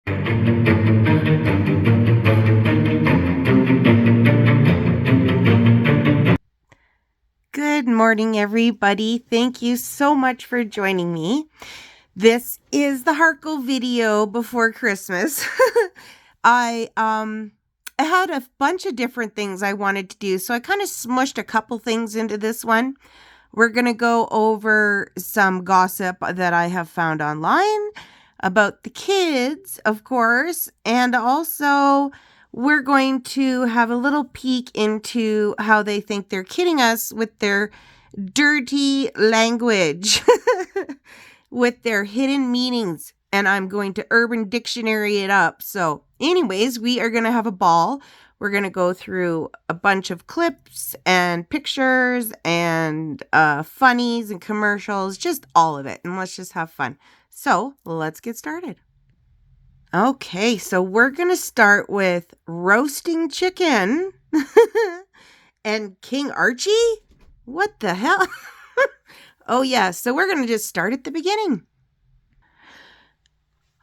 Good morning, everybody. Thank you so much for joining me. This is the Harkle video before Christmas. I had a bunch of different things I wanted to do, so I kind of smushed a couple things into this one. We're going to go over some gossip that I have found online about the kids, of course, and also we're going to have a little peek into how they think they're kidding us with their dirty language, with their hidden meanings, and I'm going to Urban Dictionary it up. So anyways, we are going to have a ball. We're going to go through a bunch of clips and pictures and funnies and commercials, just all of it. And let's just have fun. So let's get started. Okay, so we're going to start with roasting chicken and King Archie. What the hell? Oh, yeah, so we're going to just start at the beginning.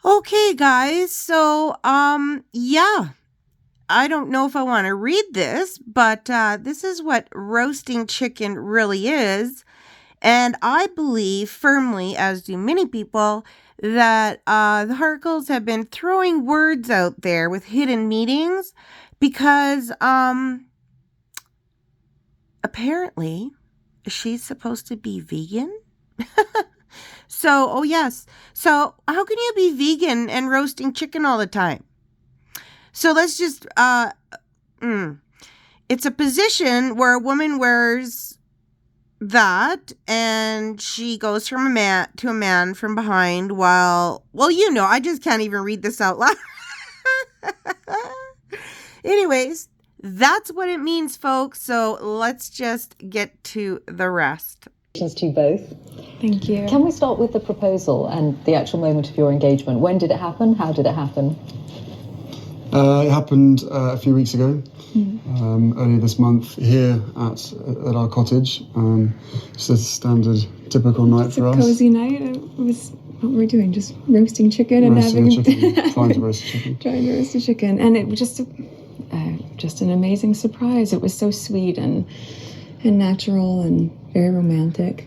Okay, guys, so, yeah. I don't know if I want to read this, but this is what roasting chicken really is. And I believe firmly, as do many people, that the Harkles have been throwing words out there with hidden meanings because apparently she's supposed to be vegan. So, oh yes. So how can you be vegan and roasting chicken all the time? So let's just, it's a position where a woman wears that and she goes from a man to a man from behind while, well, you know, I just can't even read this out loud. Anyways, that's what it means, folks. So let's just get to the rest. Congratulations to you both. Thank you. Can we start with the proposal and the actual moment of your engagement? When did it happen? How did it happen? It happened a few weeks ago, earlier this month, here at our cottage. Just a standard, typical night for us. It's a cozy night. It was, what were we doing? Just roasting chicken and Roasting having... a chicken, trying to roast a chicken. Trying to roast a chicken. And it was just an amazing surprise. It was so sweet and natural and very romantic.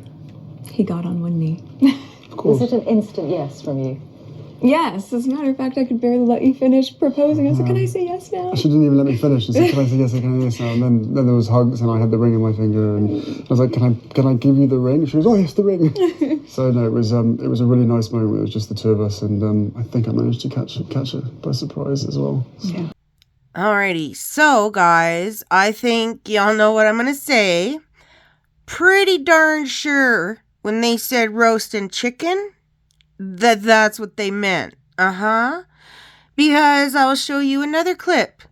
He got on one knee. Of course. Was it an instant yes from you? Yes, as a matter of fact, I could barely let you finish proposing. I said, can I say yes now? She didn't even let me finish. She said, can I say yes, can I say yes now? And then there was hugs and I had the ring in my finger and I was like, can I give you the ring? She was, oh yes, the ring. So no, it was a really nice moment. It was just the two of us and I think I managed to catch her by surprise as well. So. Yeah. Alrighty, so guys, I think y'all know what I'm going to say. Pretty darn sure when they said roasting chicken, that's what they meant. Because I will show you another clip.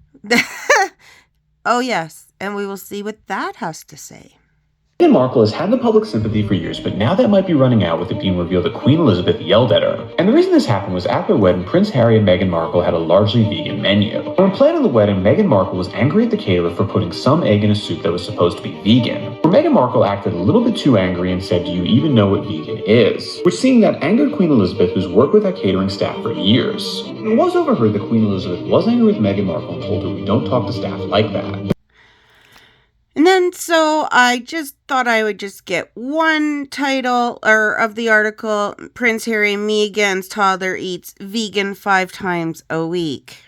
Oh yes, and we will see what that has to say. Meghan Markle has had the public sympathy for years, but now that might be running out with it being revealed that Queen Elizabeth yelled at her. And the reason this happened was at their wedding, Prince Harry and Meghan Markle had a largely vegan menu. When planning the wedding, Meghan Markle was angry at the caterer for putting some egg in a soup that was supposed to be vegan. Where Meghan Markle acted a little bit too angry and said, do you even know what vegan is? Which seeing that angered Queen Elizabeth, who's worked with that catering staff for years. It was overheard that Queen Elizabeth was angry with Meghan Markle and told her we don't talk to staff like that. And then, so I just thought I would just get one title of the article, Prince Harry, Meghan's toddler eats vegan 5 times a week.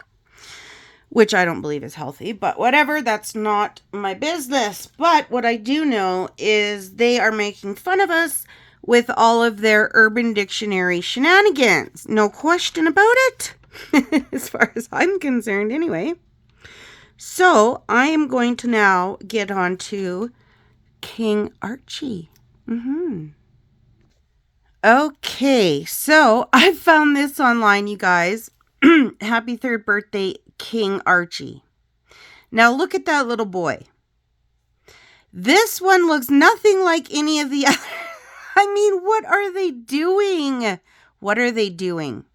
Which I don't believe is healthy, but whatever, that's not my business. But what I do know is they are making fun of us with all of their Urban Dictionary shenanigans. No question about it, as far as I'm concerned anyway. So, I am going to now get on to King Archie. Okay, so I found this online, you guys. Happy 3rd birthday, King Archie. Now, look at that little boy. This one looks nothing like any of the other. I mean, what are they doing? What are they doing?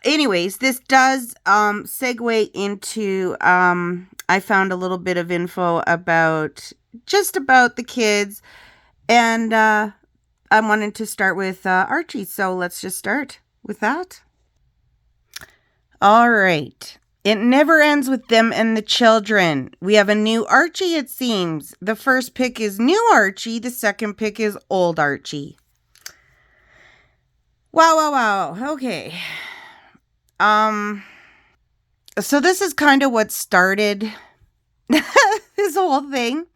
Anyways, this does segue into, I found a little bit of info about the kids. And I wanted to start with Archie. So let's just start with that. All right. It never ends with them and the children. We have a new Archie, it seems. The first pic is new Archie. The second pic is old Archie. Wow. Okay. So this is kind of what started this whole thing.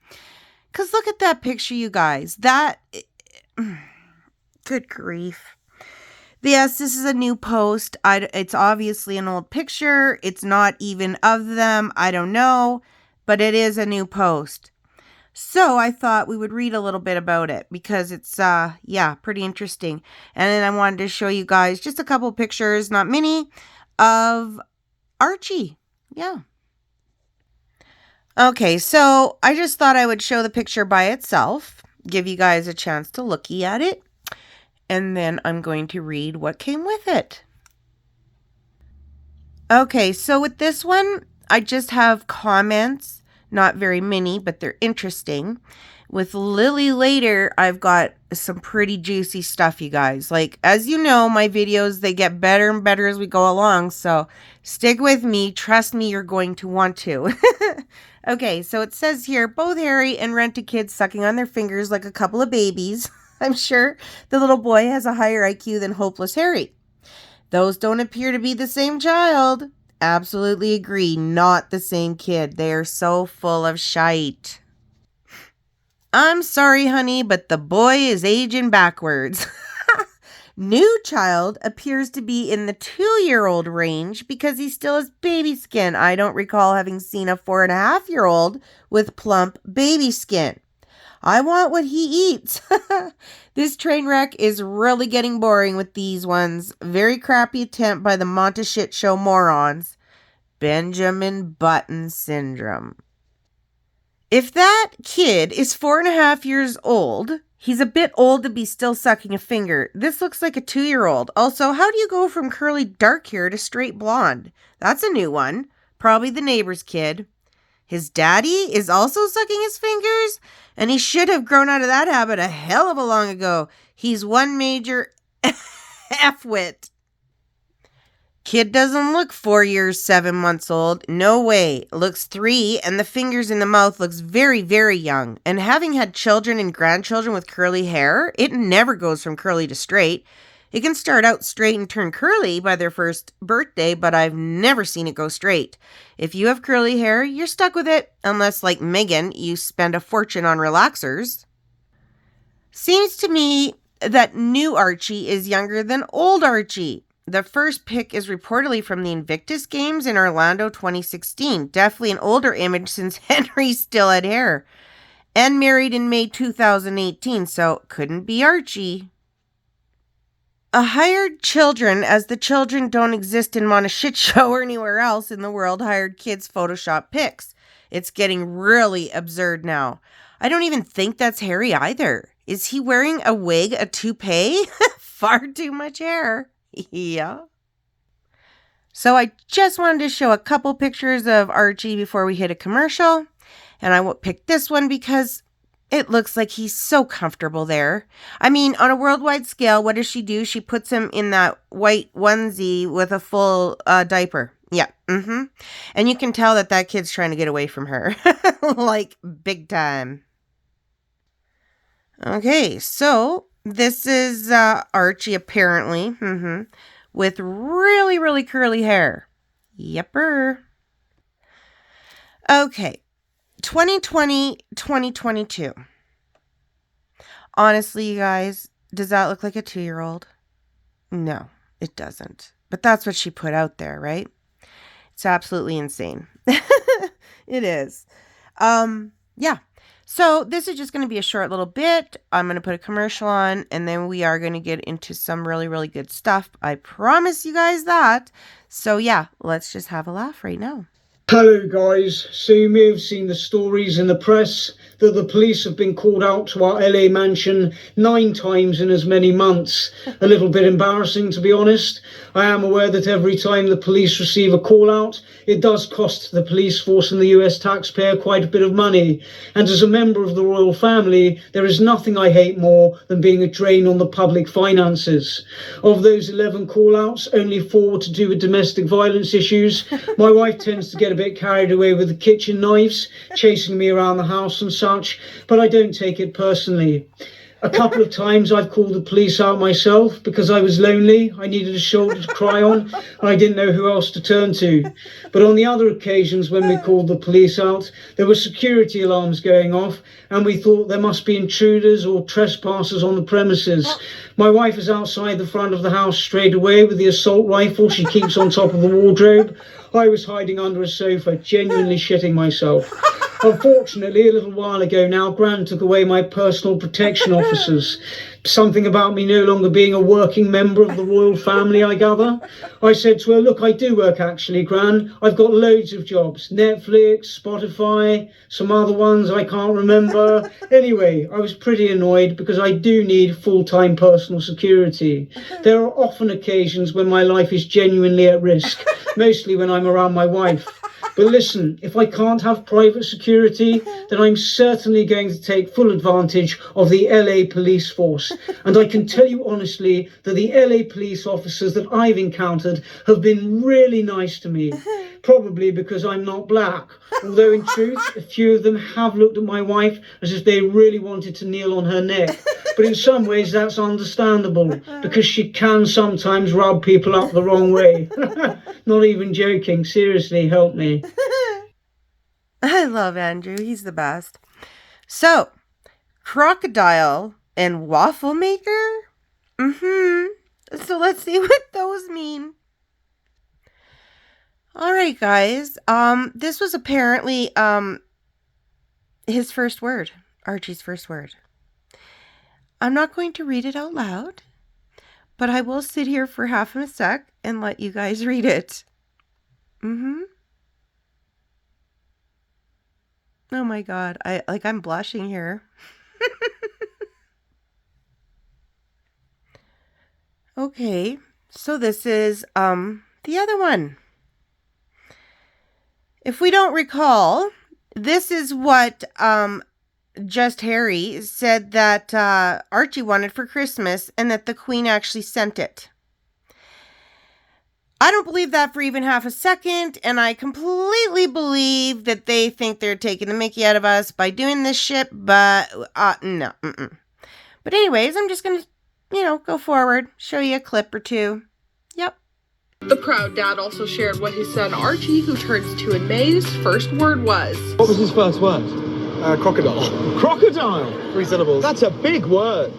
Because look at that picture, you guys. That... Good grief. Yes, this is a new post. It's obviously an old picture. It's not even of them. I don't know. But it is a new post. So I thought we would read a little bit about it because it's, pretty interesting. And then I wanted to show you guys just a couple pictures, not many, of Archie. Yeah. Okay, so I just thought I would show the picture by itself, give you guys a chance to looky at it. And then I'm going to read what came with it. Okay, so with this one, I just have comments. Not very many, but they're interesting. With Lily later, I've got some pretty juicy stuff, you guys. Like, as you know, my videos, they get better and better as we go along. So stick with me. Trust me, you're going to want to. Okay, so it says here, both Harry and rented kids sucking on their fingers like a couple of babies. I'm sure the little boy has a higher IQ than hopeless Harry. Those don't appear to be the same child. Absolutely agree, not the same kid. They are so full of shite. I'm sorry, honey, but the boy is aging backwards. New child appears to be in the 2-year-old range because he still has baby skin. I don't recall having seen a 4.5-year-old with plump baby skin. I want what he eats. This train wreck is really getting boring with these ones. Very crappy attempt by the Monta shit show morons. Benjamin Button syndrome. If that kid is 4.5 years old, he's a bit old to be still sucking a finger. This looks like a 2-year-old. Also, how do you go from curly dark hair to straight blonde? That's a new one. Probably the neighbor's kid. His daddy is also sucking his fingers? And he should have grown out of that habit a hell of a long ago. He's one major F-wit. Kid doesn't look 4 years, 7 months old. No way. Looks 3, and the fingers in the mouth looks very, very young. And having had children and grandchildren with curly hair, it never goes from curly to straight. It can start out straight and turn curly by their first birthday, but I've never seen it go straight. If you have curly hair, you're stuck with it, unless, like Megan, you spend a fortune on relaxers. Seems to me that new Archie is younger than old Archie. The first pic is reportedly from the Invictus Games in Orlando 2016. Definitely an older image since Henry still had hair. And married in May 2018, so couldn't be Archie. A hired children, as the children don't exist in Monta shit show or anywhere else in the world, hired kids Photoshop pics. It's getting really absurd now. I don't even think that's Harry either. Is he wearing a wig, a toupee? Far too much hair. Yeah. So I just wanted to show a couple pictures of Archie before we hit a commercial. And I picked this one because it looks like he's so comfortable there. I mean, on a worldwide scale, what does she do? She puts him in that white onesie with a full diaper. Yeah. And you can tell that kid's trying to get away from her. Like, big time. Okay, so this is Archie, apparently. With really, really curly hair. Yepper. Okay. 2020, 2022. Honestly, you guys, does that look like a 2-year-old? No, it doesn't. But that's what she put out there, right? It's absolutely insane. It is. Yeah. So this is just going to be a short little bit. I'm going to put a commercial on, and then we are going to get into some really, really good stuff. I promise you guys that. So yeah, let's just have a laugh right now. Hello guys, so you may have seen the stories in the press that the police have been called out to our LA mansion 9 times in as many months. A little bit embarrassing, to be honest. I am aware that every time the police receive a call out, it does cost the police force and the US taxpayer quite a bit of money. And as a member of the royal family, there is nothing I hate more than being a drain on the public finances. Of those 11 call-outs, only 4 were to do with domestic violence issues. My wife tends to get a bit carried away with the kitchen knives, chasing me around the house and such, but I don't take it personally. A couple of times I've called the police out myself because I was lonely, I needed a shoulder to cry on, and I didn't know who else to turn to. But on the other occasions when we called the police out, there were security alarms going off, and we thought there must be intruders or trespassers on the premises. My wife is outside the front of the house straight away with the assault rifle she keeps on top of the wardrobe. I was hiding under a sofa, genuinely shitting myself. Unfortunately, a little while ago now, Gran took away my personal protection officers. Something about me no longer being a working member of the royal family, I gather. I said to her, look, I do work actually, Gran. I've got loads of jobs. Netflix, Spotify, some other ones I can't remember. Anyway, I was pretty annoyed because I do need full-time personal security. There are often occasions when my life is genuinely at risk, mostly when I'm around my wife. But listen, if I can't have private security, then I'm certainly going to take full advantage of the LA police force. And I can tell you honestly that the LA police officers that I've encountered have been really nice to me. Probably because I'm not black. Although in truth, a few of them have looked at my wife as if they really wanted to kneel on her neck. But in some ways that's understandable, because she can sometimes rub people up the wrong way. Not even joking. Seriously, help me. I love Andrew. He's the best. So, crocodile and waffle maker? So let's see what those mean. All right, guys. This was apparently his first word, Archie's first word. I'm not going to read it out loud, but I will sit here for half a sec and let you guys read it. Oh my God, I'm blushing here. Okay, so this is the other one. If we don't recall, this is what Just Harry said that Archie wanted for Christmas, and that the Queen actually sent it. I don't believe that for even half a second, and I completely believe that they think they're taking the mickey out of us by doing this shit, but no. But anyways, I'm just going to, go forward, show you a clip or two. Yep. The proud dad also shared what his son Archie, who turns 2 in May, his first word was. What was his first word? Crocodile. Crocodile! 3 syllables. That's a big word.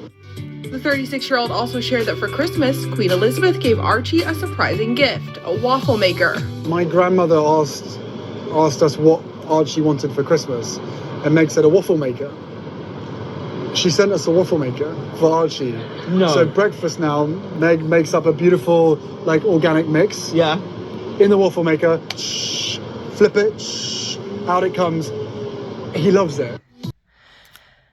The 36-year-old also shared that for Christmas, Queen Elizabeth gave Archie a surprising gift, a waffle maker. My grandmother asked us what Archie wanted for Christmas, and Meg said a waffle maker. She sent us a waffle maker for Archie. No. So breakfast now, Meg makes up a beautiful, organic mix. Yeah. In the waffle maker, flip it, out it comes. He loves it.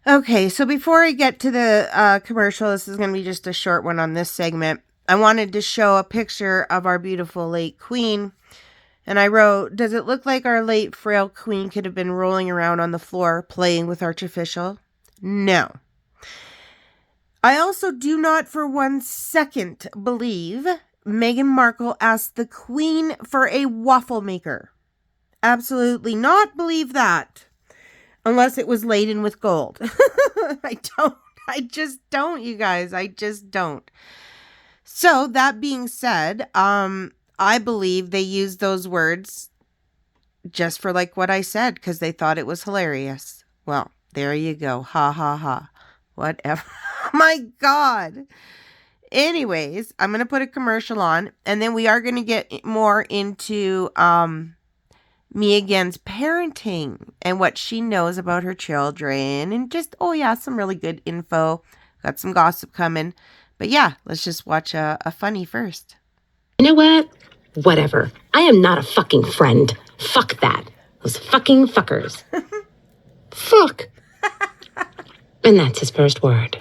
Okay, so before I get to the commercial, this is going to be just a short one on this segment. I wanted to show a picture of our beautiful late Queen. And I wrote, does it look like our late frail Queen could have been rolling around on the floor playing with Archofficial? No. I also do not for 1 second believe Meghan Markle asked the Queen for a waffle maker. Absolutely not believe that. Unless it was laden with gold. I just don't, you guys. I just don't. So, that being said, I believe they used those words just for what I said, because they thought it was hilarious. Well, there you go. Ha, ha, ha. Whatever. My God. Anyways, I'm going to put a commercial on, and then we are going to get more into Mia Gann's parenting and what she knows about her children, and just, some really good info. Got some gossip coming. But yeah, let's just watch a funny first. You know what? Whatever. I am not a fucking friend. Fuck that. Those fucking fuckers. Fuck. And that's his first word.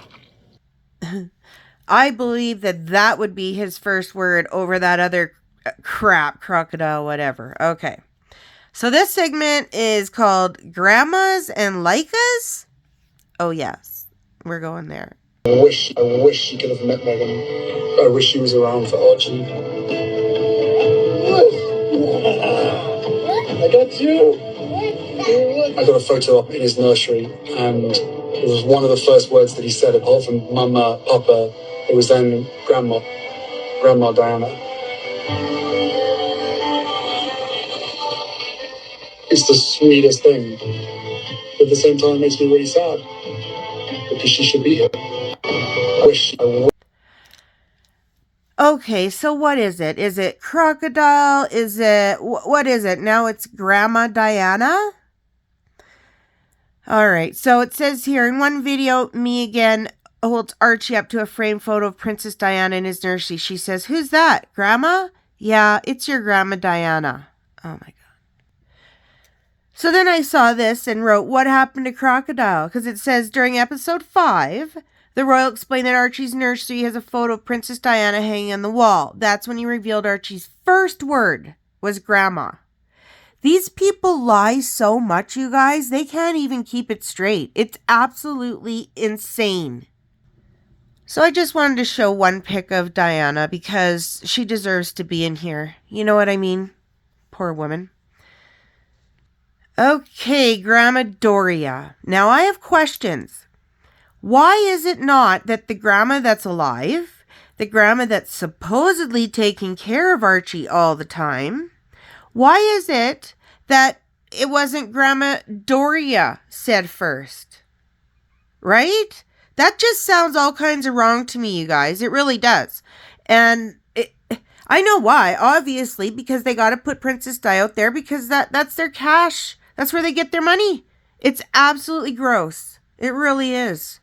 I believe that that would be his first word over that other crap, crocodile, whatever. Okay. So this segment is called Grandmas and Lycas. Oh, yes. We're going there. I wish she could have met Megan. I wish she was around for Archie. I got you. I got a photo up in his nursery, and it was one of the first words that he said, apart from Mama, Papa. It was then Grandma Diana. It's the sweetest thing, but at the same time, it makes me really sad because she should be here. Okay, so what is it? Is it crocodile? Is it, what is it? Now it's Grandma Diana? All right, so it says here in one video, me again holds Archie up to a framed photo of Princess Diana in his nursery. She says, "Who's that? Grandma?" "Yeah, it's your Grandma Diana." Oh my God. So then I saw this and wrote, "What happened to Crocodile?" Because it says during episode 5, the royal explained that Archie's nursery has a photo of Princess Diana hanging on the wall. That's when he revealed Archie's first word was Grandma. These people lie so much, you guys, they can't even keep it straight. It's absolutely insane. So I just wanted to show one pic of Diana because she deserves to be in here. You know what I mean? Poor woman. Okay, Grandma Doria. Now I have questions. Why is it not that the grandma that's alive, the grandma that's supposedly taking care of Archie all the time, why is it that it wasn't Grandma Doria said first? Right? That just sounds all kinds of wrong to me, you guys. It really does. And I know why, obviously, because they got to put Princess Di out there because that's their cash. That's where they get their money. It's absolutely gross. It really is.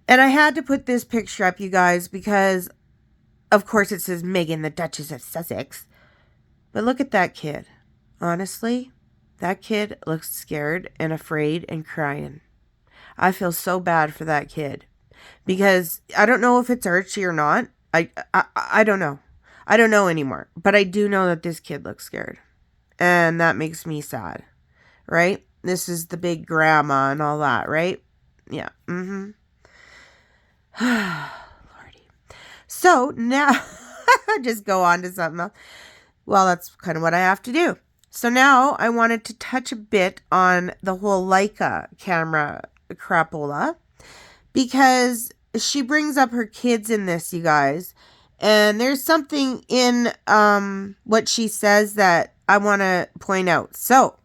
And I had to put this picture up, you guys, because, of course, it says Meghan, the Duchess of Sussex. But look at that kid. Honestly, that kid looks scared and afraid and crying. I feel so bad for that kid because I don't know if it's Archie or not. I don't know. I don't know anymore. But I do know that this kid looks scared. And that makes me sad. Right? This is the big grandma and all that, right? Yeah. Lordy. So now, just go on to something else. Well, that's kind of what I have to do. So now I wanted to touch a bit on the whole Leica camera crapola because she brings up her kids in this, you guys. And there's something in what she says that I want to point out. So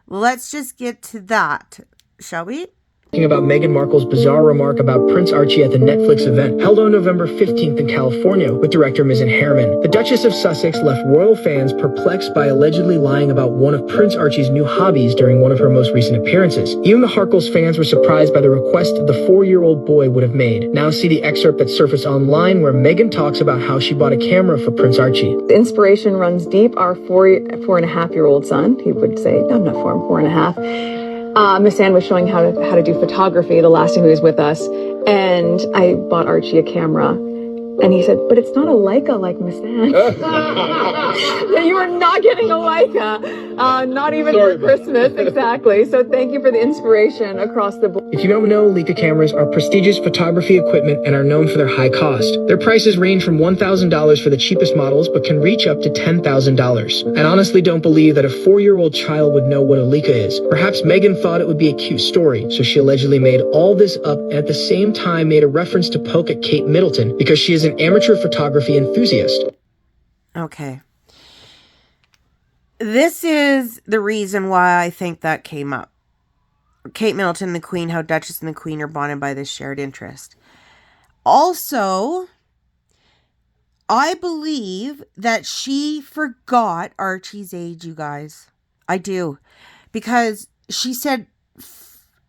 let's just get to that, shall we? About Meghan Markle's bizarre remark about Prince Archie at the Netflix event held on November 15th in California with director Ms. Harriman. The Duchess of Sussex left royal fans perplexed by allegedly lying about one of Prince Archie's new hobbies during one of her most recent appearances. Even the HARKLES fans were surprised by the request the 4-year-old boy would have made. Now see the excerpt that surfaced online where Meghan talks about how she bought a camera for Prince Archie. The inspiration runs deep. Our 4.5-year-old son, he would say, no, I'm not 4.5. Miss Anne was showing how to do photography the last time he was with us, and I bought Archie a camera, and he said, "But it's not a Leica like Miss Anne." You are not getting a Leica, not even for Christmas, exactly. So thank you for the inspiration across the board. If you don't know, Leica cameras are prestigious photography equipment and are known for their high cost. Their prices range from $1,000 for the cheapest models, but can reach up to $10,000. I honestly don't believe that a 4-year-old child would know what a Leica is. Perhaps Meghan thought it would be a cute story, so she allegedly made all this up and at the same time made a reference to poke at Kate Middleton because she is an amateur photography enthusiast. Okay. This is the reason why I think that came up. Kate Middleton, the Queen, how Duchess and the Queen are bonded by this shared interest. Also, I believe that she forgot Archie's age, you guys. I do. Because she said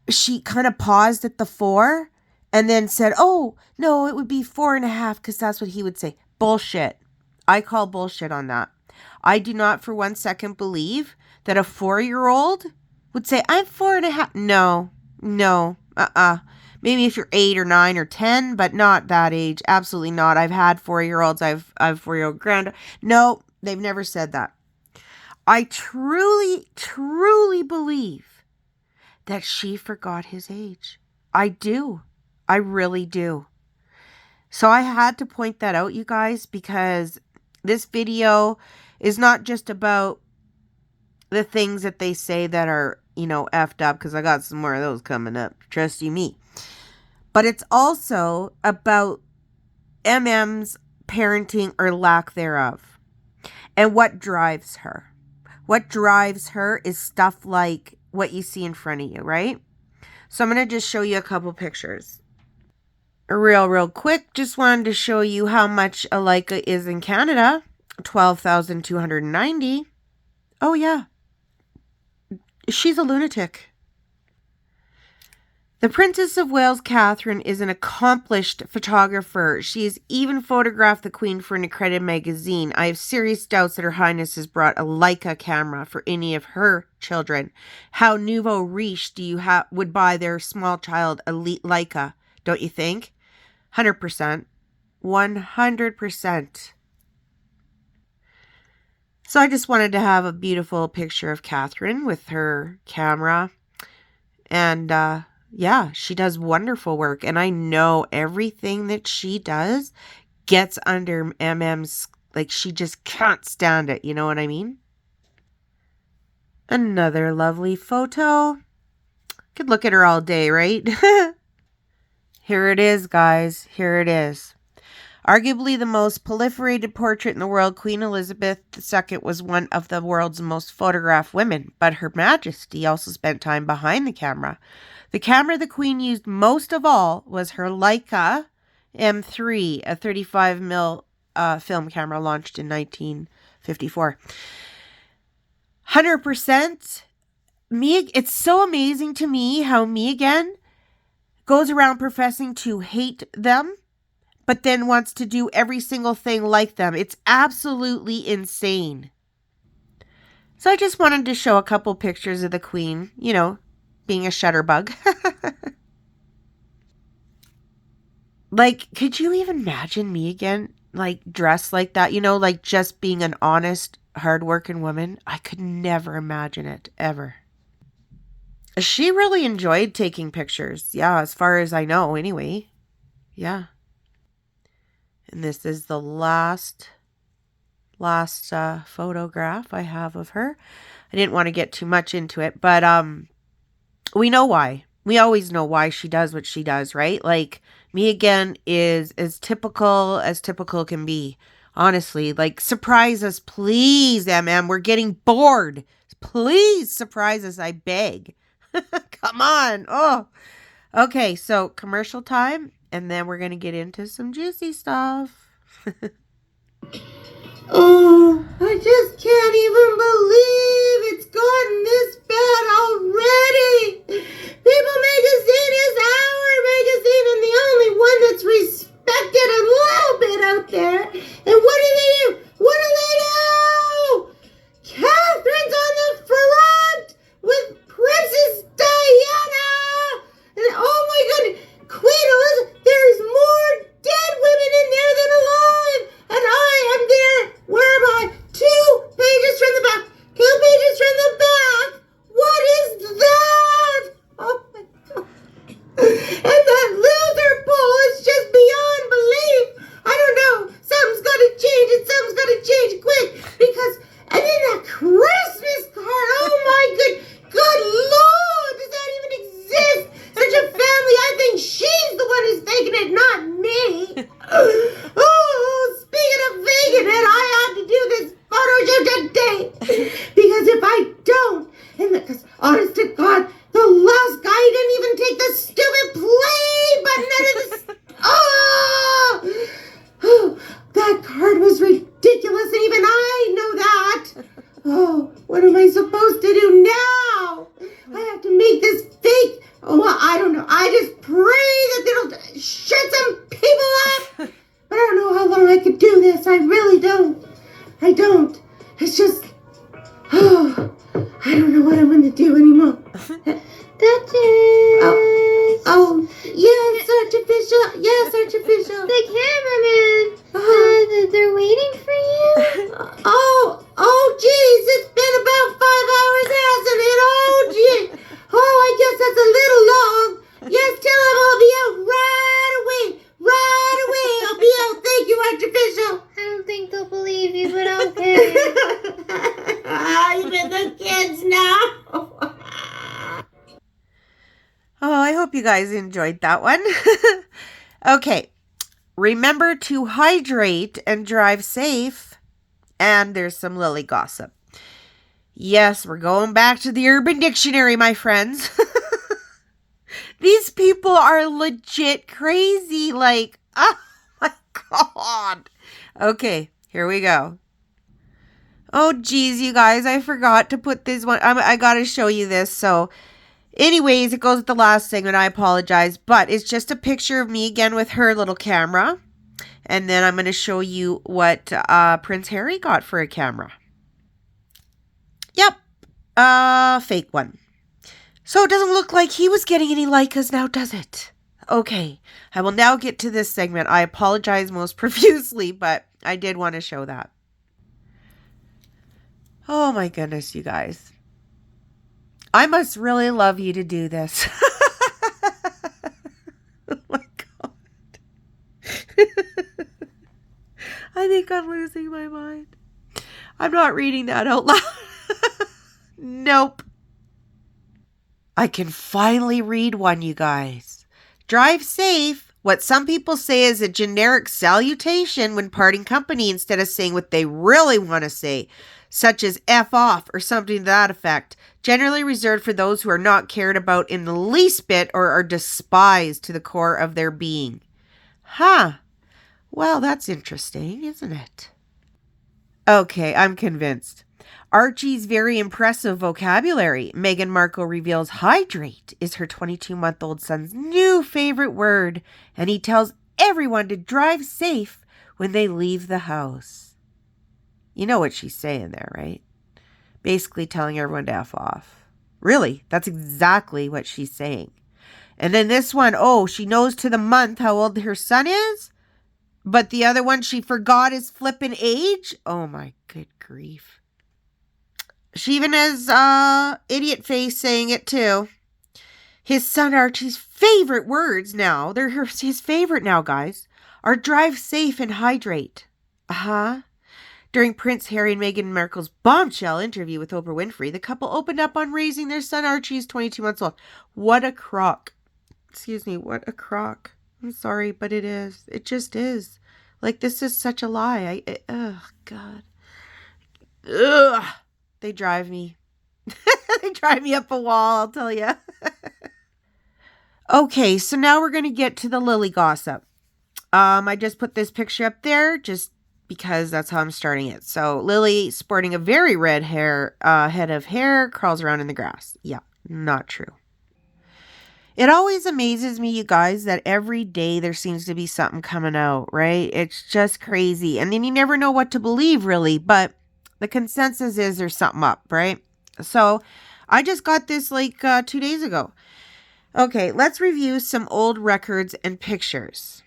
she kind of paused at the 4 and then said, "Oh, no, it would be 4.5 because that's what he would say." Bullshit. I call bullshit on that. I do not for 1 second believe that a 4-year-old would say, "I'm 4.5. No, Maybe if you're 8 or 9 or 10, but not that age. Absolutely not. I've had 4-year-olds. I've 4-year-old grand. No, they've never said that. I truly, truly believe that she forgot his age. I do. I really do. So I had to point that out, you guys, because this video is not just about the things that they say that are, you know, effed up, because I got some more of those coming up. Trust you me. But it's also about MM's parenting or lack thereof. And what drives her. What drives her is stuff like what you see in front of you, right? So I'm going to just show you a couple pictures. Real quick, just wanted to show you how much a Leica is in Canada. 12,290. Oh, yeah. She's a lunatic. The Princess of Wales, Catherine, is an accomplished photographer. She has even photographed the Queen for an accredited magazine. I have serious doubts that Her Highness has brought a Leica camera for any of her children. How nouveau riche do you would buy their small child a Leica, don't you think? 100%. 100%. So I just wanted to have a beautiful picture of Catherine with her camera. And yeah, she does wonderful work. And I know everything that she does gets under MM's, like, she just can't stand it. You know what I mean? Another lovely photo. Could look at her all day, right? Here it is, guys. Here it is. Arguably the most proliferated portrait in the world, Queen Elizabeth II was one of the world's most photographed women, but Her Majesty also spent time behind the camera. The camera the Queen used most of all was her Leica M3, a 35mm film camera launched in 1954. 100%. It's so amazing to me how Meghan goes around professing to hate them, but then wants to do every single thing like them. It's absolutely insane. So I just wanted to show a couple pictures of the Queen, you know, being a shutterbug. Like, could you even imagine me again, like, dressed like that? You know, like, just being an honest, hardworking woman? I could never imagine it, ever. She really enjoyed taking pictures. Yeah, as far as I know, anyway. Yeah. And this is the last photograph I have of her. I didn't want to get too much into it, but we know why. We always know why she does what she does, right? Like, me again is as typical can be. Honestly, like, surprise us, please, MM. We're getting bored. Please surprise us, I beg. Come on. Oh, okay. So commercial time, and then we're going to get into some juicy stuff. Oh, I just can't even believe it's gotten this bad already. People Magazine is our magazine and the only one that's respected a little bit out there. And what do? What do? Catherine's on the front with Princess Diana. And oh my goodness, Queen Elizabeth, there's more dead women in there than alive. And I am there. Where am I? 2 pages from the back. 2 pages from the back. What is that? Oh my God. And that Luther poll is just beyond belief. I don't know. Something's got to change and something's got to change quick. Because, and then that Christmas card. Oh my good Lord. Does that even exist? Such a family. I think she's the one who's faking it, not me. Oh, speaking of faking it, I have to do this photo shoot today. Because if I don't, and because honest to God, the last guy didn't even take the stupid play button out of this. Oh, that card was ridiculous, and even I know that. Oh, what am I supposed to do now? I have to make this fake. Oh, well, I don't know. I just pray that it'll shut some people up. But I don't know how long I could do this. I really don't. I don't. It's just, oh, I don't know what I'm going to do anymore. That's it. Oh, geez, it's been about 5 hours, hasn't it? Oh, gee. Oh, I guess that's a little long. Yes, tell him I'll be out right away. Right away, I'll be out. Thank you, Artificial. I don't think they'll believe you, but okay. Even the kids now. Oh, I hope you guys enjoyed that one. Okay. Remember to hydrate and drive safe. And there's some Lily gossip. Yes, we're going back to the Urban Dictionary, my friends. These people are legit crazy. Like, oh my God. Okay, here we go. Oh, geez, you guys, I forgot to put this one. I got to show you this. So, anyways, it goes with the last segment. I apologize. But it's just a picture of me again with her little camera. And then I'm going to show you what Prince Harry got for a camera. Yep. Fake one. So it doesn't look like he was getting any Leicas now, does it? Okay. I will now get to this segment. I apologize most profusely, but I did want to show that. Oh my goodness, you guys. I must really love you to do this. Oh my God. I think I'm losing my mind. I'm not reading that out loud. Nope. I can finally read one, you guys. Drive safe. What some people say is a generic salutation when parting company instead of saying what they really want to say, such as F off or something to that effect, generally reserved for those who are not cared about in the least bit or are despised to the core of their being. Huh. Well, that's interesting, isn't it? Okay, I'm convinced. Archie's very impressive vocabulary. Meghan Markle reveals hydrate is her 22-month-old son's new favorite word, and he tells everyone to drive safe when they leave the house. You know what she's saying there, right? Basically telling everyone to F off. Really, that's exactly what she's saying. And then this one, oh, she knows to the month how old her son is, but the other one, she forgot his flippin' age. Oh my good grief. She even has idiot face saying it too. His son Archie's favorite words now, they're his favorite now, guys, are drive safe and hydrate. Uh-huh. During Prince Harry and Meghan Markle's bombshell interview with Oprah Winfrey, the couple opened up on raising their son Archie, who's 22 months old. What a crock. Excuse me, what a crock. I'm sorry, but it is. It just is. Like, this is such a lie. Oh, God. Ugh. They drive me. They drive me up a wall, I'll tell you. Okay, so now we're going to get to the Lily gossip. I just put this picture up there just because that's how I'm starting it. So Lily, sporting a very red head of hair, crawls around in the grass. Yeah, not true. It always amazes me, you guys, that every day there seems to be something coming out, right? It's just crazy. And then you never know what to believe, really, but the consensus is there's something up, right? So I just got this like 2 days ago. Okay, let's review some old records and pictures.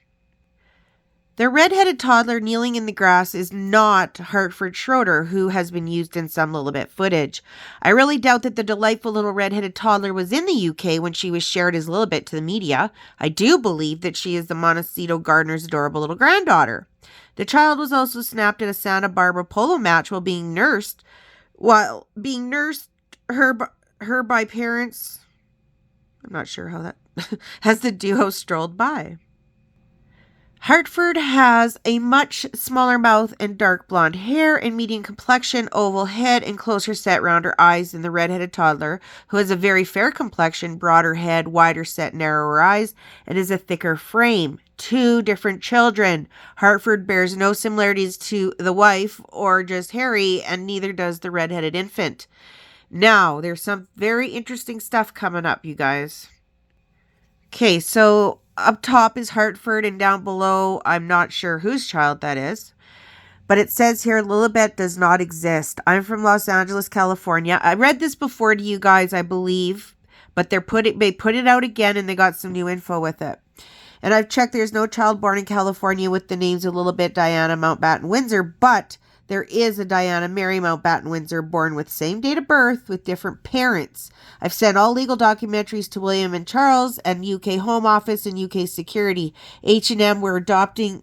The red-headed toddler kneeling in the grass is not Hartford Schroeder, who has been used in some Lilibet footage. I really doubt that the delightful little red-headed toddler was in the UK when she was shared as Lilibet to the media. I do believe that she is the Montecito gardener's adorable little granddaughter. The child was also snapped at a Santa Barbara polo match while being nursed her by parents. I'm not sure how that as the duo strolled by. Hartford has a much smaller mouth and dark blonde hair and medium complexion, oval head, and closer set rounder eyes than the red-headed toddler, who has a very fair complexion, broader head, wider set, narrower eyes, and is a thicker frame. Two different children. Hartford bears no similarities to the wife or just Harry, and neither does the red-headed infant. Now, there's some very interesting stuff coming up, you guys. Okay, so up top is Hartford, and down below, I'm not sure whose child that is. But it says here, Lilibet does not exist. I'm from Los Angeles, California. I read this before to you guys, I believe. But they put it out again, and they got some new info with it. And I've checked, there's no child born in California with the names of Lilibet, Diana, Mountbatten, Windsor. But there is a Diana Mary Mountbatten Windsor born with same date of birth with different parents. I've sent all legal documentaries to William and Charles and UK Home Office and UK Security. H&M were adopting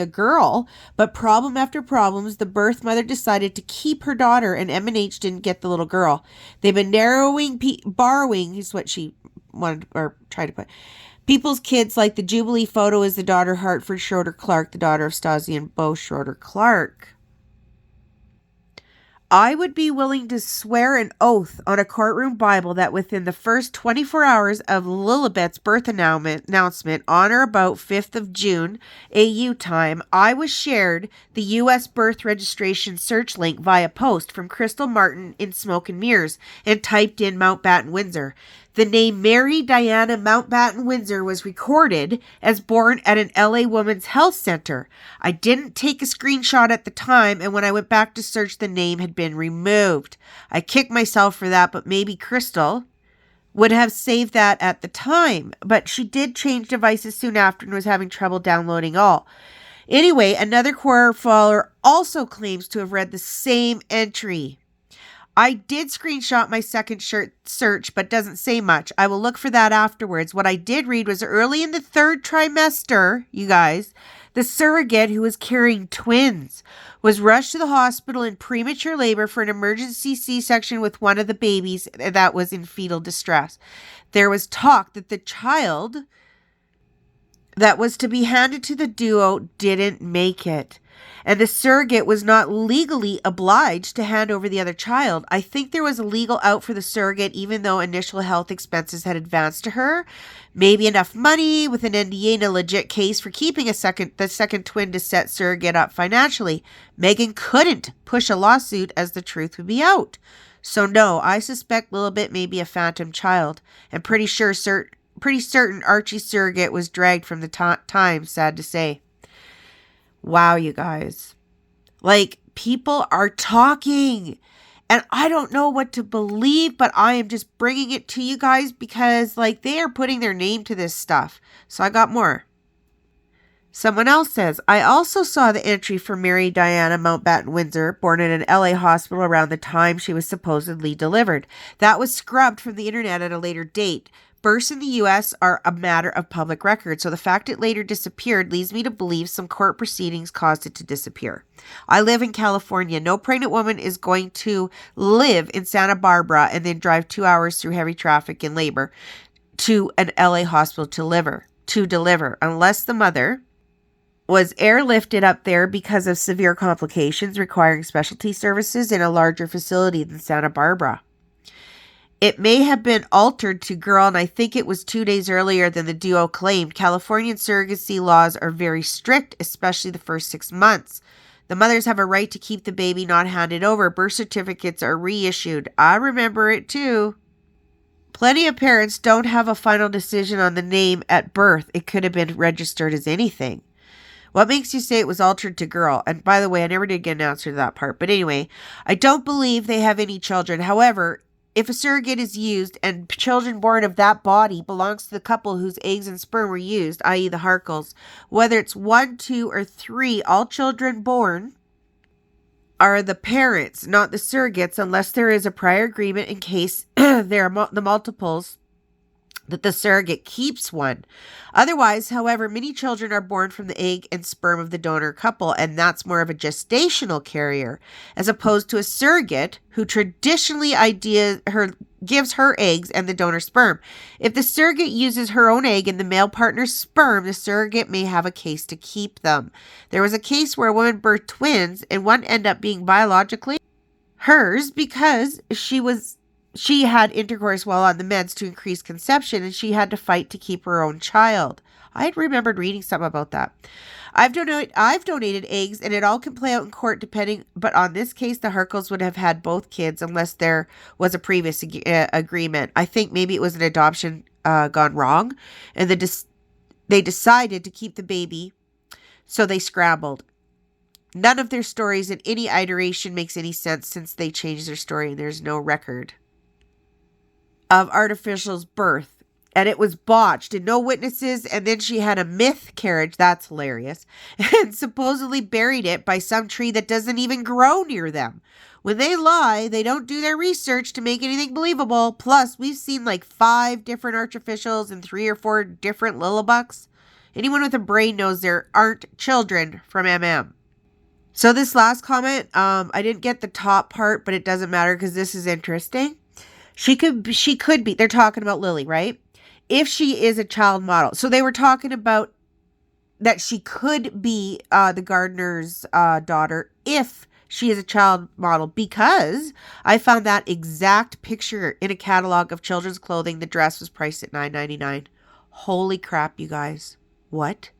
a girl, but problem after problems, the birth mother decided to keep her daughter, and M&H didn't get the little girl. They've been borrowing is what she wanted or tried to put. People's kids, like the Jubilee photo, is the daughter Hartford Schroeder Clark, the daughter of Stasi and Beau Schroeder Clark. I would be willing to swear an oath on a courtroom Bible that within the first 24 hours of Lilibet's birth announcement on or about 5th of June, AU time, I was shared the U.S. birth registration search link via post from Crystal Martin in Smoke and Mirrors and typed in Mountbatten Windsor. The name Mary Diana Mountbatten Windsor was recorded as born at an LA Women's Health Center. I didn't take a screenshot at the time, and when I went back to search, the name had been removed. I kicked myself for that, but maybe Crystal would have saved that at the time. But she did change devices soon after and was having trouble downloading all. Anyway, another Quora follower also claims to have read the same entry. I did screenshot my second search, but doesn't say much. I will look for that afterwards. What I did read was early in the third trimester, you guys, the surrogate who was carrying twins was rushed to the hospital in premature labor for an emergency C-section with one of the babies that was in fetal distress. There was talk that the child that was to be handed to the duo didn't make it, and the surrogate was not legally obliged to hand over the other child. I think there was a legal out for the surrogate, even though initial health expenses had advanced to her. Maybe enough money with an NDA and a legit case for keeping the second twin to set surrogate up financially. Megan couldn't push a lawsuit as the truth would be out. So no, I suspect Lilibet may be a phantom child. And pretty certain Archie surrogate was dragged from the time, sad to say. Wow, you guys. Like, people are talking. And I don't know what to believe, but I am just bringing it to you guys because, like, they are putting their name to this stuff. So I got more. Someone else says, I also saw the entry for Mary Diana Mountbatten Windsor, born in an LA hospital around the time she was supposedly delivered. That was scrubbed from the internet at a later date. Births in the U.S. are a matter of public record, so the fact it later disappeared leads me to believe some court proceedings caused it to disappear. I live in California. No pregnant woman is going to live in Santa Barbara and then drive 2 hours through heavy traffic in labor to an L.A. hospital to deliver, unless the mother was airlifted up there because of severe complications requiring specialty services in a larger facility than Santa Barbara. It may have been altered to girl, and I think it was 2 days earlier than the duo claimed. Californian surrogacy laws are very strict, especially the first 6 months. The mothers have a right to keep the baby not handed over. Birth certificates are reissued. I remember it too. Plenty of parents don't have a final decision on the name at birth. It could have been registered as anything. What makes you say it was altered to girl? And by the way, I never did get an answer to that part. But anyway, I don't believe they have any children. However, if a surrogate is used and children born of that body belongs to the couple whose eggs and sperm were used, i.e. the Harkles, whether it's 1, 2, or 3, all children born are the parents, not the surrogates, unless there is a prior agreement in case there are the multiples that the surrogate keeps one. Otherwise, however, many children are born from the egg and sperm of the donor couple, and that's more of a gestational carrier, as opposed to a surrogate who traditionally gives her eggs and the donor sperm. If the surrogate uses her own egg and the male partner's sperm, the surrogate may have a case to keep them. There was a case where a woman birthed twins, and one ended up being biologically hers because she had intercourse while on the meds to increase conception, and she had to fight to keep her own child. I had remembered reading something about that. I've donated eggs, and it all can play out in court depending, but on this case, the Harkles would have had both kids unless there was a previous agreement. I think maybe it was an adoption gone wrong, and they decided to keep the baby, so they scrambled. None of their stories in any iteration makes any sense since they changed their story and there's no record of artificial's birth. And it was botched and no witnesses. And then she had a miscarriage. That's hilarious. And supposedly buried it by some tree that doesn't even grow near them. When they lie, they don't do their research to make anything believable. Plus, we've seen like 5 different archofficials and 3 or 4 different Lilibucks. Anyone with a brain knows there aren't children from MM. So this last comment, I didn't get the top part, but it doesn't matter because this is interesting. She could be, they're talking about Lily, right? If she is a child model. So they were talking about that she could be the gardener's daughter if she is a child model, because I found that exact picture in a catalog of children's clothing. The dress was priced at $9.99. Holy crap, you guys. What?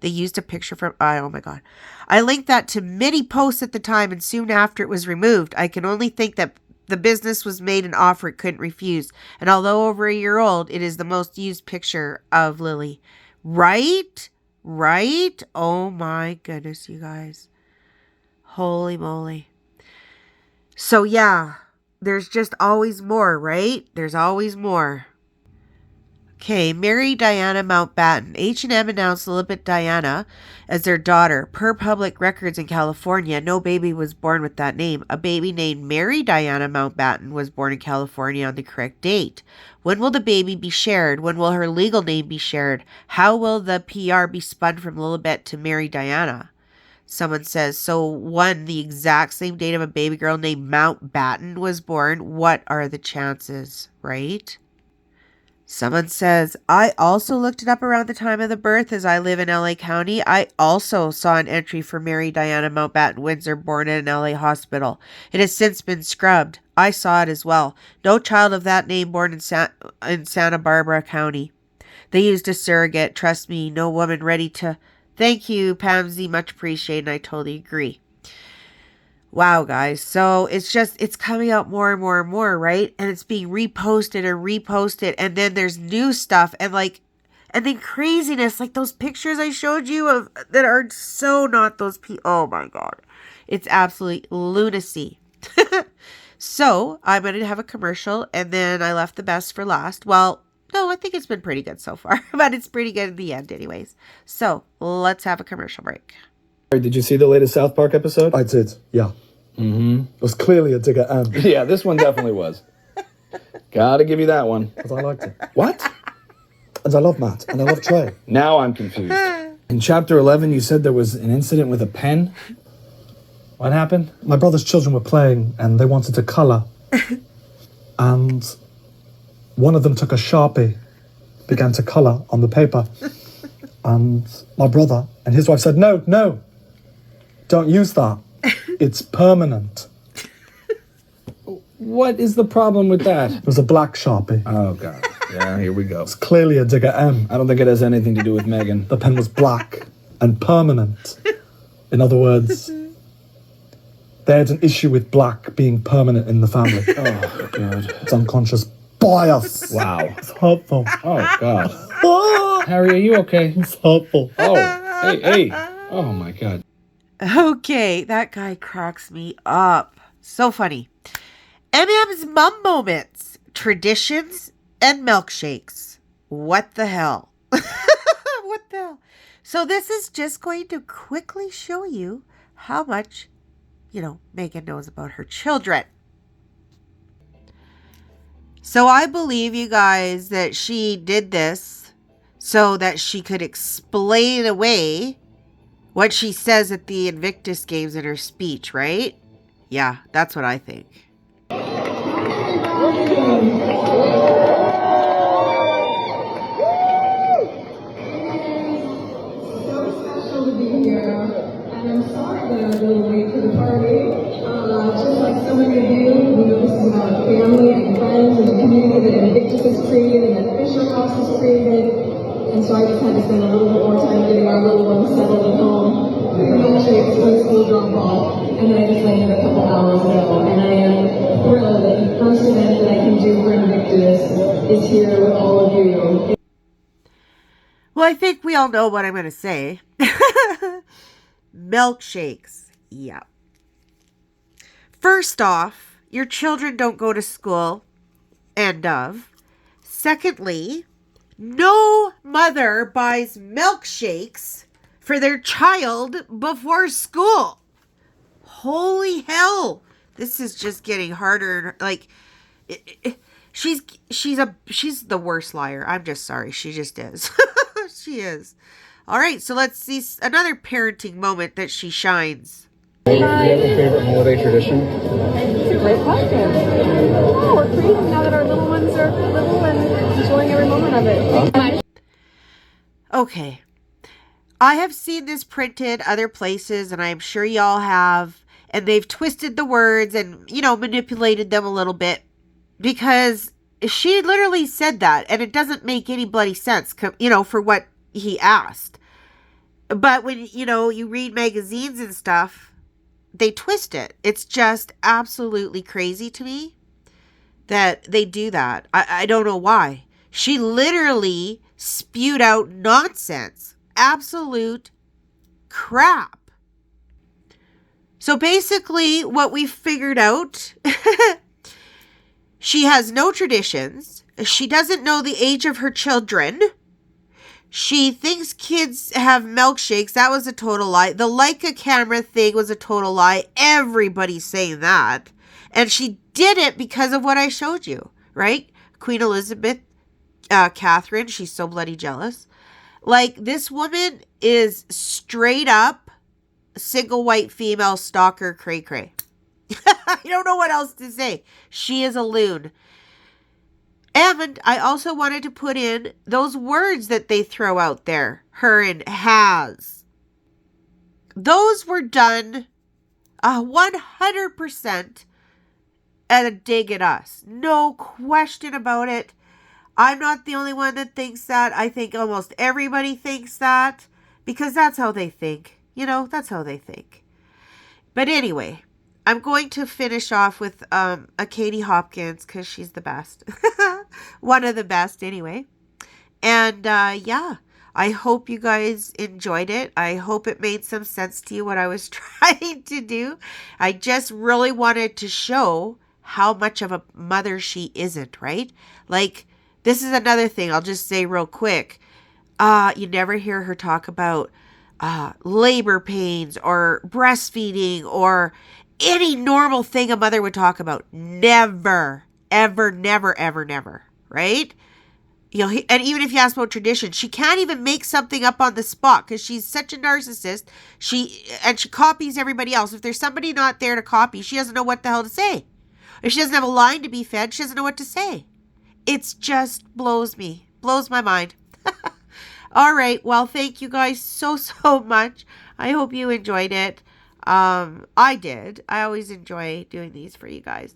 They used a picture from, oh my God. I linked that to many posts at the time, and soon after it was removed. I can only think that the business was made an offer it couldn't refuse. And although over a year old, it is the most used picture of Lily. Right? Right? Oh my goodness, you guys. Holy moly. So yeah, there's just always more, right? There's always more. Okay, Mary Diana Mountbatten. H&M announced Lilibet Diana as their daughter. Per public records in California, no baby was born with that name. A baby named Mary Diana Mountbatten was born in California on the correct date. When will the baby be shared? When will her legal name be shared? How will the PR be spun from Lilibet to Mary Diana? Someone says, so one, the exact same date of a baby girl named Mountbatten was born. What are the chances, right? Someone says, I also looked it up around the time of the birth as I live in LA County. I also saw an entry for Mary Diana Mountbatten Windsor, born in an LA hospital. It has since been scrubbed. I saw it as well. No child of that name born in Santa Barbara County. They used a surrogate. Trust me, no woman ready to... Thank you, Pamsy. Much appreciated. I totally agree. Wow, guys. So it's coming out more and more and more, right? And it's being reposted and reposted. And then there's new stuff and then craziness, like those pictures I showed you of that are so not those people. Oh my God. It's absolutely lunacy. So I'm going to have a commercial, and then I left the best for last. Well, no, I think it's been pretty good so far, but it's pretty good in the end anyways. So let's have a commercial break. Did you see the latest South Park episode? I did, yeah. Mm-hmm. It was clearly a dig at M. Yeah, this one definitely was. Gotta give you that one. Because I liked it. What? And I love Matt, and I love Trey. Now I'm confused. In chapter 11, you said there was an incident with a pen. What happened? My brother's children were playing, and they wanted to colour. And one of them took a Sharpie, began to colour on the paper. And my brother and his wife said, no, don't use that. It's permanent. What is the problem with that? It was a black Sharpie. Oh, God. Yeah, here we go. It's clearly a dig at M. I don't think it has anything to do with Megan. The pen was black and permanent. In other words, they had an issue with black being permanent in the family. Oh, God. It's unconscious bias. Wow. It's hurtful. Oh, God. Harry, are you okay? It's hurtful. Oh, hey. Oh, my God. Okay, that guy cracks me up. So funny. MM's mum moments, traditions, and milkshakes. What the hell? What the hell? So this is just going to quickly show you how much, Megan knows about her children. So I believe, you guys, that she did this so that she could explain away what she says at the Invictus Games in her speech, right? Yeah, that's what I think. Just like so many of you, we know this is about family and friends and the community that Invictus has created and that Fisher House has created. And so I just had to spend a little bit more time getting our little one settled at home. Milkshakes for the school drum ball. And then I just landed a couple hours ago. And I am thrilled that the first event that I can do for Invictus is here with all of you. Well, I think we all know what I'm going to say. Milkshakes. Yeah. First off, your children don't go to school. End of. Secondly, No mother buys milkshakes for their child before school. Holy hell. This is just getting harder. Like, she's the worst liar. I'm just sorry. She just is. She is. All right, so let's see another parenting moment that she shines. Do you have a favorite holiday tradition? It's a great question. Oh, we're creating now that our little ones are little and enjoying every moment of it. Okay. I have seen this printed other places, and I'm sure y'all have, and they've twisted the words and, manipulated them a little bit, because she literally said that, and it doesn't make any bloody sense, for what he asked. But when, you read magazines and stuff, they twist it. It's just absolutely crazy to me that they do that. I don't know why. She literally spewed out nonsense. Absolute crap. So basically what we figured out, she has no traditions. She doesn't know the age of her children. She thinks kids have milkshakes. That was a total lie. The Leica camera thing was a total lie. Everybody's saying that. And she did it because of what I showed you, right? Queen Elizabeth, Catherine, she's so bloody jealous. Like, this woman is straight up single white female stalker cray-cray. I don't know what else to say. She is a loon. And I also wanted to put in those words that they throw out there. Her and has. Those were done 100% at a dig at us. No question about it. I'm not the only one that thinks that. I think almost everybody thinks that. Because that's how they think. That's how they think. But anyway, I'm going to finish off with a Katiehopkins because she's the best. One of the best anyway. And yeah, I hope you guys enjoyed it. I hope it made some sense to you what I was trying to do. I just really wanted to show how much of a mother she isn't, right? Like, this is another thing I'll just say real quick. You never hear her talk about labor pains or breastfeeding or any normal thing a mother would talk about. Never, ever, never, ever, never, right? And even if you ask about tradition, she can't even make something up on the spot because she's such a narcissist. She copies everybody else. If there's somebody not there to copy, she doesn't know what the hell to say. If she doesn't have a line to be fed, she doesn't know what to say. It's just blows my mind. All right. Well, thank you guys so much. I hope you enjoyed it. I did. I always enjoy doing these for you guys.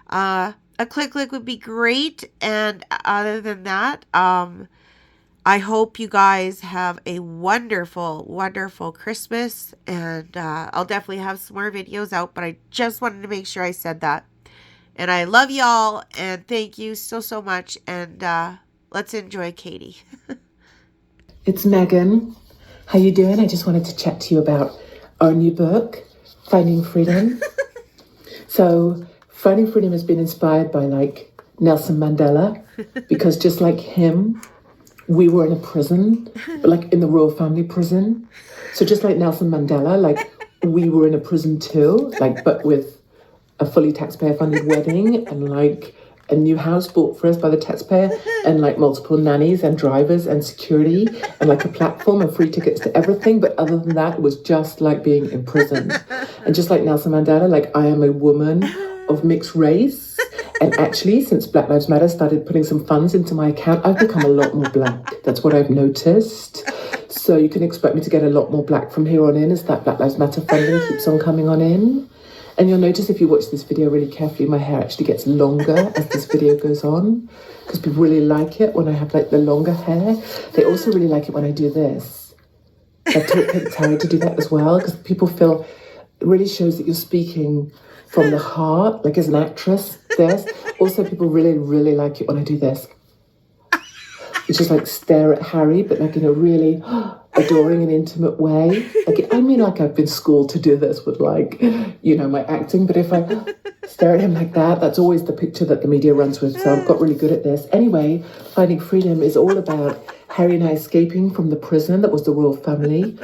A click would be great. And other than that, I hope you guys have a wonderful, wonderful Christmas. And I'll definitely have some more videos out, but I just wanted to make sure I said that. And I love y'all, and thank you so much. And let's enjoy Katie. It's Megan. How you doing? I just wanted to chat to you about our new book, Finding Freedom. So, Finding Freedom has been inspired by, Nelson Mandela, because just like him, we were in a prison, but, in the royal family prison. So just like Nelson Mandela, we were in a prison too, but with a fully taxpayer-funded wedding and, a new house bought for us by the taxpayer and, multiple nannies and drivers and security and, a platform and free tickets to everything. But other than that, it was just like being in prison. And just like Nelson Mandela, I am a woman of mixed race. And actually, since Black Lives Matter started putting some funds into my account, I've become a lot more black. That's what I've noticed. So you can expect me to get a lot more black from here on in as that Black Lives Matter funding keeps on coming on in. And you'll notice if you watch this video really carefully, my hair actually gets longer as this video goes on. Because people really like it when I have the longer hair. They also really like it when I do this. I taught Prince Harry to do that as well. Because people feel it really shows that you're speaking from the heart, as an actress, this. Also, people really, really like it when I do this. It's just stare at Harry, but in a really, adoring and intimate way. Like, I mean, like I've been schooled to do this with, like, you know, my acting, but if I stare at him like that, that's always the picture that the media runs with, so I've got really good at this. Anyway, Finding Freedom is all about Harry and I escaping from the prison that was the royal family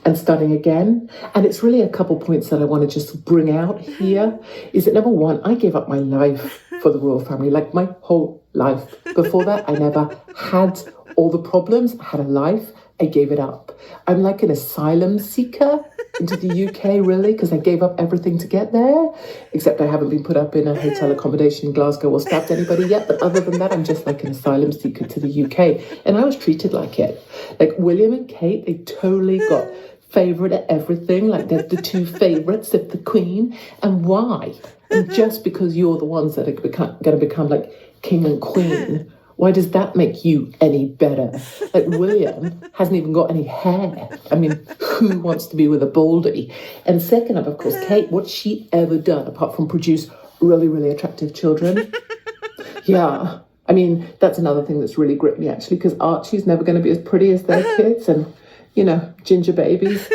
and starting again. And it's really a couple points that I want to just bring out here. Is that, number one, I gave up my life for the royal family, like my whole life. Before that, I never had all the problems. I had a life. I gave it up. I'm like an asylum seeker into the UK, really, because I gave up everything to get there, except I haven't been put up in a hotel accommodation in Glasgow or stabbed anybody yet. But other than that, I'm just like an asylum seeker to the UK. And I was treated like it. Like William and Kate, they totally got favourite at everything. Like they're the two favourites of the Queen. And why? And just because you're the ones that are going to become like King and Queen, why does that make you any better? Like William hasn't even got any hair. I mean, who wants to be with a baldy? And second up, of course, Kate, what's she ever done apart from produce really, really attractive children? Yeah. I mean, that's another thing that's really gripped me, actually, because Archie's never going to be as pretty as their kids and, you know, ginger babies.